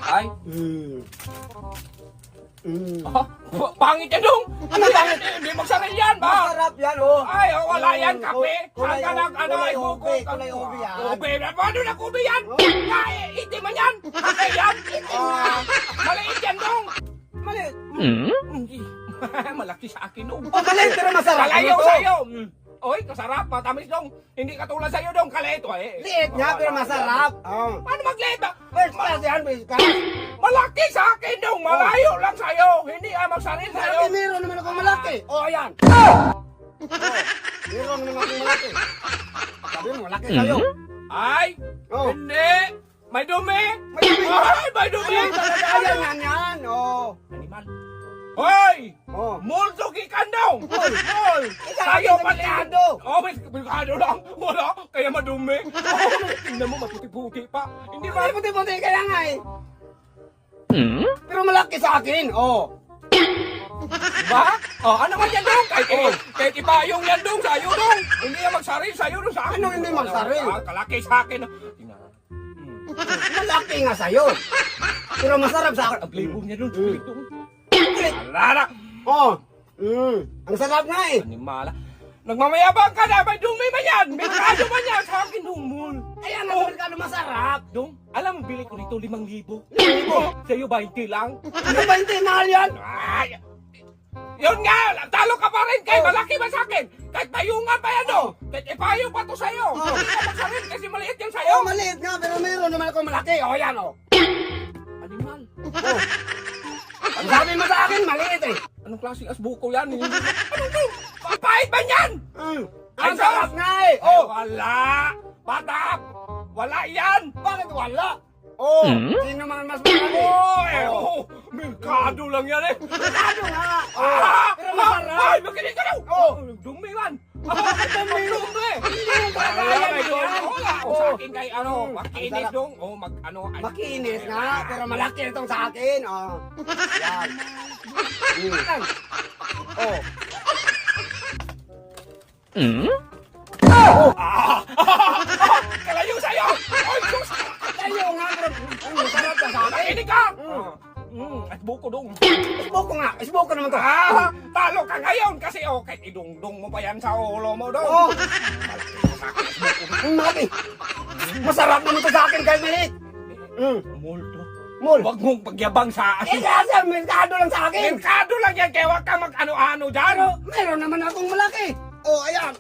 Ay, pangit yan dong. Ano pangit? Hindi magsaril yan ba? Masarap yan, oh. Ay, wala yan, kape. Kulay Saan ka nag, ano, kulay ay, buko. ube, kulay ube yan. Ube, paano na ube yan? Ay, itim man yan. Kape yan. Itim na. Maliit yan dong. Maliit. Hindi. Malaki sa akin dong. Oh, maliit pero masarap. Kalayo Ano to? sa'yo. Oy, kasarap, matamis dong. Hindi katulad sa'yo dong, kalito eh. Liit nga pero masarap. Oh. Paano magliit ba? First class yan, first class. Malaki sa akin dong, malayo lang sa'yo. Hindi ka magsaril sa'yo. Malaki, meron naman akong malaki. Oh, ayan. Meron naman akong malaki. Sabi mo, malaki kayo. Ay, Oh. hindi. May dumi. May dumi. Ay, may dumi. Ayun talaga, ayan yan yan. Oh. Animal. Hoy! Oh. Multo gikan daw! Hoy! Ikaw, Sa'yo ikaw, pa ikaw, yan! ikaw. Oh, may kabigado lang! Wala! Kaya madumi! Oh, tingnan mo, maputi-puti pa! Hindi ba? Ay, puti-puti kaya nga eh. Pero malaki sa akin. Oh. Ba? Oh, ano man yan dong? Kahit ipayong yan dong sa'yo dong! Hindi yan magsaril sa'yo dong sa akin! Ano hindi magsaril? Kalaki sa akin! Tingnan. Malaki nga sa'yo. Pero masarap sa akin. Ang flavor niya dong! Ulit. Alala! Oh. Ang sarap nga eh. Animala! Nagmamayabang ka na! May dumi man yan! May kado man yan! Sa akin dong, mul! Kaya nga ka masarap. Dong, alam mo, bili ko nito 5,000. 5,000? Sa'yo 20 lang. Ano ba hindi mahal yan? Ay! Yun nga! Talo ka pa rin! Kahit malaki ba sa akin? Kahit payungan pa yan, oh! Kahit ipayo pa to sa'yo! Hindi ka magsarin kasi maliit yan sa'yo! Oh, maliit nga pero meron naman akong malaki. Oh, yan oh. Animal! Oh. Ang sabi mo sa akin, maliit eh. Anong klaseng asbuko yan? Ano to? Papait ba yan? Ang sarap nga eh. Oh! Oh. Wala! Batak! Wala yan! Bakit wala? Oh. Sino man mas malaki? Oh! Merkado lang yan eh! Ano nga? Pero masarap. Ay! Makinig ka daw! Oh. Dumi man! Dumi! Hindi mo talaga Wala, yan. may dumi. Wala! O sa Oh. akin kay ano, makinis sarap. dong. O mag ano. ay- Makinis nga, pero malaki itong sa akin. Oh. Yan. Oh. Kalayo sa'yo! Ay, sus! Tayo nga, pero ang masarap ka sa akin. Makinig ka! At buko dong. Isbok ko nga. Isbok ko naman to. Talo ka ngayon kasi kahit idungdong mo pa yan sa ulo mo dong. Oh. Ang malaki. Masarap naman to sa akin kahit maliit. Multo. Mul. Huwag mong pagyabang sa Eh, akin. kasi merkado lang sa akin. Merkado lang yan, kaya huwag ka mag ano-ano dyan. Pero meron naman akong malaki. Oh, ayan.